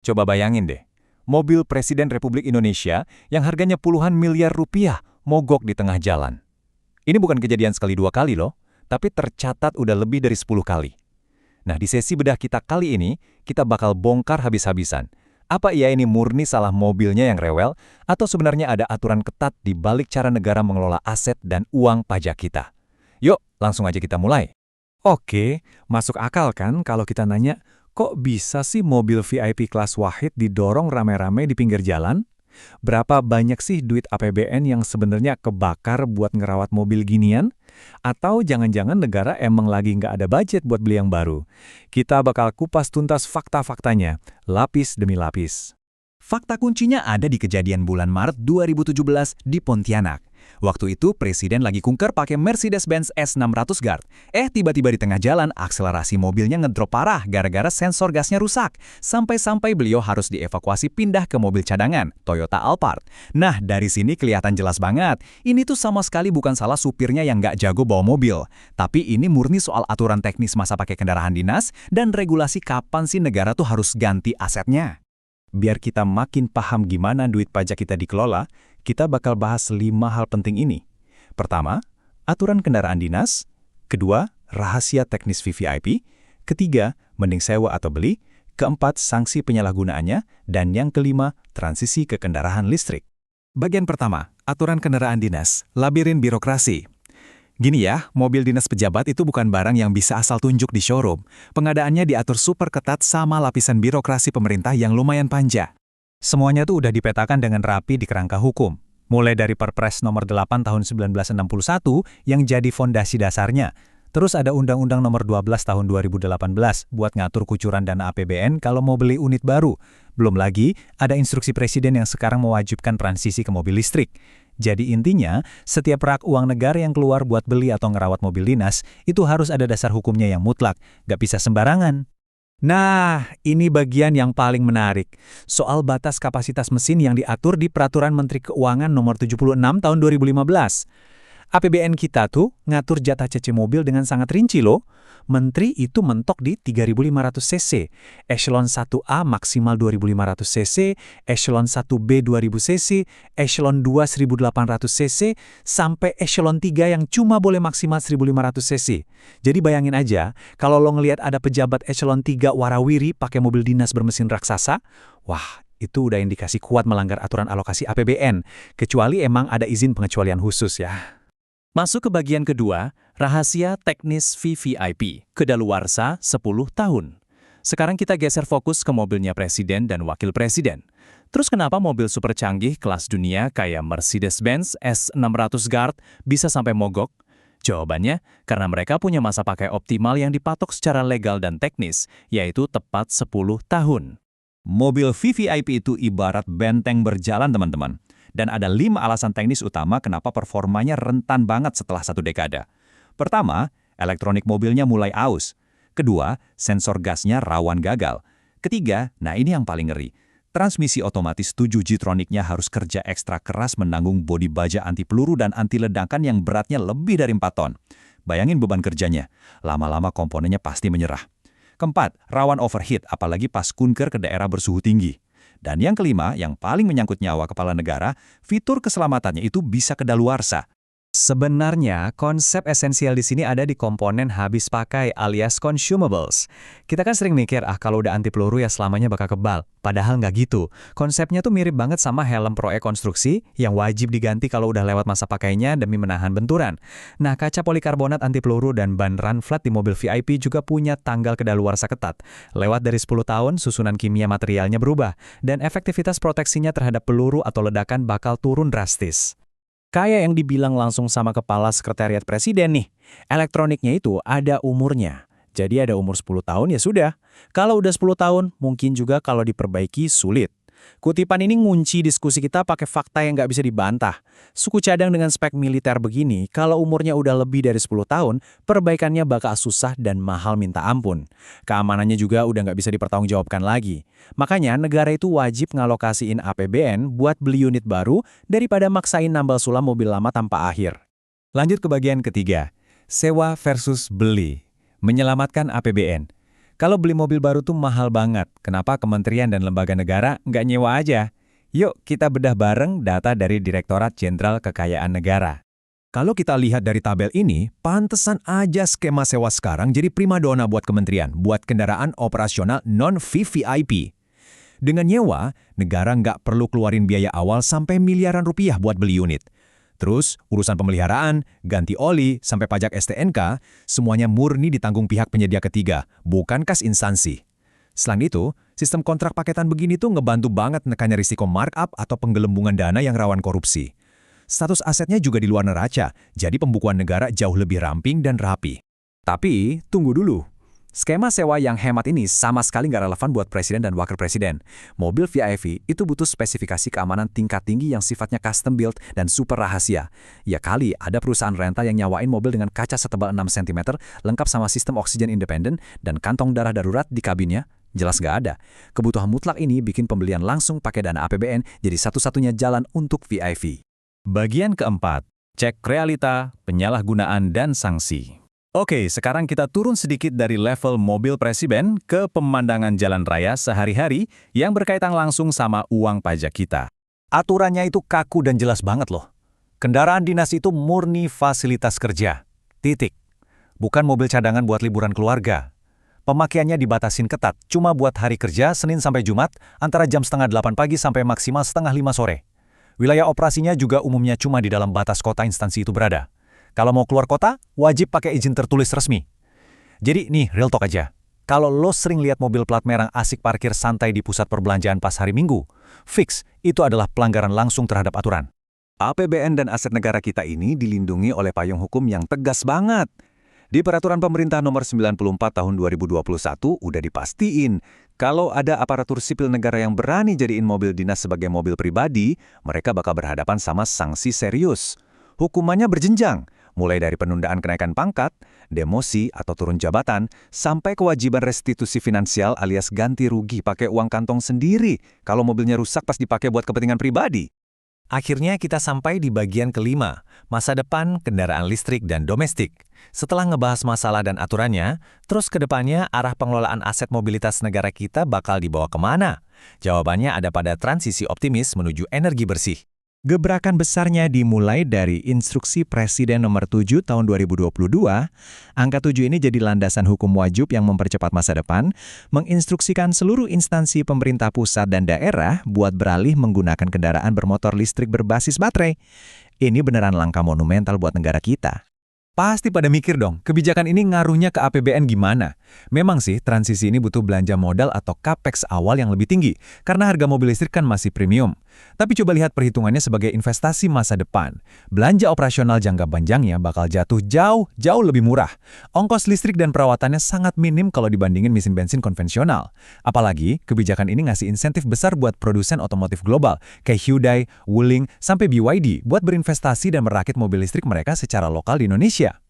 Coba bayangin deh, mobil Presiden Republik Indonesia yang harganya puluhan miliar rupiah mogok di tengah jalan. Ini bukan kejadian sekali dua kali loh, tapi tercatat udah lebih dari 10 kali. Nah, di sesi bedah kita kali ini, kita bakal bongkar habis-habisan. Apa iya ini murni salah mobilnya yang rewel, atau sebenarnya ada aturan ketat di balik cara negara mengelola aset dan uang pajak kita? Yuk, langsung aja kita mulai. Oke, masuk akal kan kalau kita nanya, kok bisa sih mobil VIP kelas Wahid didorong rame-rame di pinggir jalan? Berapa banyak sih duit APBN yang sebenarnya kebakar buat ngerawat mobil ginian? Atau jangan-jangan negara emang lagi nggak ada budget buat beli yang baru? Kita bakal kupas tuntas fakta-faktanya, lapis demi lapis. Fakta kuncinya ada di kejadian bulan Maret 2017 di Pontianak. Waktu itu Presiden lagi kunker pakai Mercedes-Benz S600 Guard. Tiba-tiba di tengah jalan akselerasi mobilnya ngedrop parah gara-gara sensor gasnya rusak. Sampai-sampai beliau harus dievakuasi pindah ke mobil cadangan, Toyota Alphard. Nah, dari sini kelihatan jelas banget. Ini tuh sama sekali bukan salah supirnya yang nggak jago bawa mobil. Tapi ini murni soal aturan teknis masa pakai kendaraan dinas dan regulasi kapan sih negara tuh harus ganti asetnya. Biar kita makin paham gimana duit pajak kita dikelola, kita bakal bahas 5 hal penting ini. Pertama, aturan kendaraan dinas. Kedua, rahasia teknis VVIP. Ketiga, mending sewa atau beli. Keempat, sanksi penyalahgunaannya. Dan yang kelima, transisi ke kendaraan listrik. Bagian pertama, aturan kendaraan dinas, labirin birokrasi. Gini ya, mobil dinas pejabat itu bukan barang yang bisa asal tunjuk di showroom. Pengadaannya diatur super ketat sama lapisan birokrasi pemerintah yang lumayan panjang. Semuanya tuh udah dipetakan dengan rapi di kerangka hukum. Mulai dari Perpres nomor 8 tahun 1961 yang jadi fondasi dasarnya. Terus ada Undang-Undang nomor 12 tahun 2018 buat ngatur kucuran dana APBN kalau mau beli unit baru. Belum lagi, ada instruksi presiden yang sekarang mewajibkan transisi ke mobil listrik. Jadi intinya, setiap rak uang negara yang keluar buat beli atau ngerawat mobil dinas, itu harus ada dasar hukumnya yang mutlak, nggak bisa sembarangan. Nah, ini bagian yang paling menarik. Soal batas kapasitas mesin yang diatur di Peraturan Menteri Keuangan nomor 76 tahun 2015. APBN kita tuh ngatur jatah cc mobil dengan sangat rinci loh. Menteri itu mentok di 3.500 cc, Echelon 1A maksimal 2.500 cc, Echelon 1B 2.000 cc, Echelon 2 1.800 cc, sampai Echelon 3 yang cuma boleh maksimal 1.500 cc. Jadi bayangin aja, kalau lo ngelihat ada pejabat Echelon 3 warawiri pakai mobil dinas bermesin raksasa, wah, itu udah indikasi kuat melanggar aturan alokasi APBN, kecuali emang ada izin pengecualian khusus ya. Masuk ke bagian kedua, rahasia teknis VVIP, kedaluarsa 10 tahun. Sekarang kita geser fokus ke mobilnya presiden dan wakil presiden. Terus kenapa mobil super canggih kelas dunia kayak Mercedes-Benz S600 Guard bisa sampai mogok? Jawabannya, karena mereka punya masa pakai optimal yang dipatok secara legal dan teknis, yaitu tepat 10 tahun. Mobil VVIP itu ibarat benteng berjalan, teman-teman. Dan ada 5 alasan teknis utama kenapa performanya rentan banget setelah 1 dekade. Pertama, elektronik mobilnya mulai aus. Kedua, sensor gasnya rawan gagal. Ketiga, nah ini yang paling ngeri, transmisi otomatis 7 G-Tronic-nya harus kerja ekstra keras menanggung bodi baja anti peluru dan anti ledakan yang beratnya lebih dari 4 ton. Bayangin beban kerjanya, lama-lama komponennya pasti menyerah. Keempat, rawan overheat apalagi pas kunker ke daerah bersuhu tinggi. Dan yang kelima, yang paling menyangkut nyawa kepala negara, fitur keselamatannya itu bisa kedaluarsa. Sebenarnya, konsep esensial di sini ada di komponen habis pakai alias consumables. Kita kan sering mikir, kalau udah anti peluru ya selamanya bakal kebal. Padahal nggak gitu. Konsepnya tuh mirip banget sama helm Pro E konstruksi yang wajib diganti kalau udah lewat masa pakainya demi menahan benturan. Nah, kaca polikarbonat anti peluru dan ban run flat di mobil VIP juga punya tanggal kedaluarsa ketat. Lewat dari 10 tahun, susunan kimia materialnya berubah, dan efektivitas proteksinya terhadap peluru atau ledakan bakal turun drastis. Kayak yang dibilang langsung sama Kepala Sekretariat Presiden nih, elektroniknya itu ada umurnya. Jadi ada umur 10 tahun ya sudah. Kalau udah 10 tahun, mungkin juga kalau diperbaiki sulit. Kutipan ini ngunci diskusi kita pakai fakta yang nggak bisa dibantah. Suku cadang dengan spek militer begini, kalau umurnya udah lebih dari 10 tahun, perbaikannya bakal susah dan mahal minta ampun. Keamanannya juga udah nggak bisa dipertanggungjawabkan lagi. Makanya negara itu wajib ngalokasiin APBN buat beli unit baru daripada maksain nambal sulam mobil lama tanpa akhir. Lanjut ke bagian ketiga, sewa versus beli. Menyelamatkan APBN. Kalau beli mobil baru tuh mahal banget. Kenapa kementerian dan lembaga negara nggak nyewa aja? Yuk kita bedah bareng data dari Direktorat Jenderal Kekayaan Negara. Kalau kita lihat dari tabel ini, pantesan aja skema sewa sekarang jadi primadona buat kementerian, buat kendaraan operasional non-VVIP. Dengan nyewa, negara nggak perlu keluarin biaya awal sampai miliaran rupiah buat beli unit. Terus, urusan pemeliharaan, ganti oli, sampai pajak STNK, semuanya murni ditanggung pihak penyedia ketiga, bukan kas instansi. Selain itu, sistem kontrak paketan begini tuh ngebantu banget nekannya risiko markup atau penggelembungan dana yang rawan korupsi. Status asetnya juga di luar neraca, jadi pembukuan negara jauh lebih ramping dan rapi. Tapi, tunggu dulu. Skema sewa yang hemat ini sama sekali nggak relevan buat presiden dan wakil presiden. Mobil VIP itu butuh spesifikasi keamanan tingkat tinggi yang sifatnya custom build dan super rahasia. Ya kali ada perusahaan rental yang nyawain mobil dengan kaca setebal 6 cm, lengkap sama sistem oksigen independen dan kantong darah darurat di kabinnya. Jelas nggak ada. Kebutuhan mutlak ini bikin pembelian langsung pakai dana APBN jadi satu-satunya jalan untuk VIP. Bagian keempat, cek realita, penyalahgunaan, dan sanksi. Oke, sekarang kita turun sedikit dari level mobil presiden ke pemandangan jalan raya sehari-hari yang berkaitan langsung sama uang pajak kita. Aturannya itu kaku dan jelas banget loh. Kendaraan dinas itu murni fasilitas kerja. Titik. Bukan mobil cadangan buat liburan keluarga. Pemakaiannya dibatasin ketat, cuma buat hari kerja Senin sampai Jumat, antara jam setengah 8 pagi sampai maksimal setengah 5 sore. Wilayah operasinya juga umumnya cuma di dalam batas kota instansi itu berada. Kalau mau keluar kota, wajib pakai izin tertulis resmi. Jadi nih, real talk aja. Kalau lo sering lihat mobil plat merah asik parkir santai di pusat perbelanjaan pas hari Minggu, fix itu adalah pelanggaran langsung terhadap aturan. APBN dan aset negara kita ini dilindungi oleh payung hukum yang tegas banget. Di Peraturan Pemerintah Nomor 94 Tahun 2021 udah dipastiin, kalau ada aparatur sipil negara yang berani jadiin mobil dinas sebagai mobil pribadi, mereka bakal berhadapan sama sanksi serius. Hukumannya berjenjang, mulai dari penundaan kenaikan pangkat, demosi atau turun jabatan, sampai kewajiban restitusi finansial alias ganti rugi pakai uang kantong sendiri kalau mobilnya rusak pas dipakai buat kepentingan pribadi. Akhirnya kita sampai di bagian kelima, masa depan kendaraan listrik dan domestik. Setelah ngebahas masalah dan aturannya, terus ke depannya arah pengelolaan aset mobilitas negara kita bakal dibawa kemana? Jawabannya ada pada transisi optimis menuju energi bersih. Gebrakan besarnya dimulai dari Instruksi Presiden Nomor 7 Tahun 2022. Angka 7 ini jadi landasan hukum wajib yang mempercepat masa depan, menginstruksikan seluruh instansi pemerintah pusat dan daerah buat beralih menggunakan kendaraan bermotor listrik berbasis baterai. Ini beneran langkah monumental buat negara kita. Pasti pada mikir dong, kebijakan ini ngaruhnya ke APBN gimana? Memang sih, transisi ini butuh belanja modal atau capex awal yang lebih tinggi, karena harga mobil listrik kan masih premium. Tapi coba lihat perhitungannya sebagai investasi masa depan. Belanja operasional jangka panjangnya bakal jatuh jauh lebih murah. Ongkos listrik dan perawatannya sangat minim kalau dibandingin mesin bensin konvensional. Apalagi, kebijakan ini ngasih insentif besar buat produsen otomotif global, kayak Hyundai, Wuling, sampai BYD, buat berinvestasi dan merakit mobil listrik mereka secara lokal di Indonesia.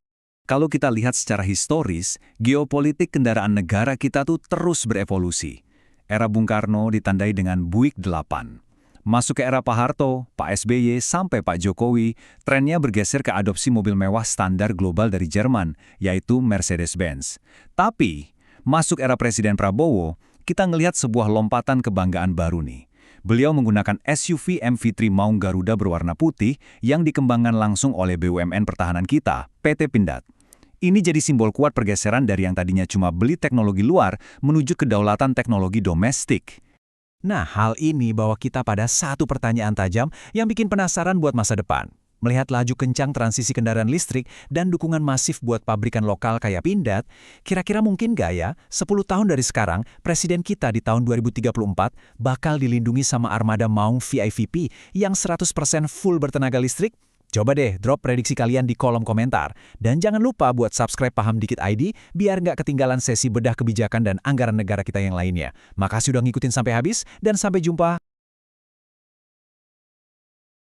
Kalau kita lihat secara historis, geopolitik kendaraan negara kita tuh terus berevolusi. Era Bung Karno ditandai dengan Buick 8. Masuk ke era Pak Harto, Pak SBY, sampai Pak Jokowi, trennya bergeser ke adopsi mobil mewah standar global dari Jerman, yaitu Mercedes-Benz. Tapi, masuk era Presiden Prabowo, kita ngelihat sebuah lompatan kebanggaan baru nih. Beliau menggunakan SUV MV3 Maung Garuda berwarna putih yang dikembangkan langsung oleh BUMN pertahanan kita, PT Pindad. Ini jadi simbol kuat pergeseran dari yang tadinya cuma beli teknologi luar menuju kedaulatan teknologi domestik. Nah, hal ini bawa kita pada satu pertanyaan tajam yang bikin penasaran buat masa depan. Melihat laju kencang transisi kendaraan listrik dan dukungan masif buat pabrikan lokal kayak Pindad, kira-kira mungkin nggak ya 10 tahun dari sekarang, presiden kita di tahun 2034 bakal dilindungi sama armada Maung VIVP yang 100% full bertenaga listrik? Coba deh drop prediksi kalian di kolom komentar. Dan jangan lupa buat subscribe Paham Dikit ID biar nggak ketinggalan sesi bedah kebijakan dan anggaran negara kita yang lainnya. Makasih udah ngikutin sampai habis dan sampai jumpa.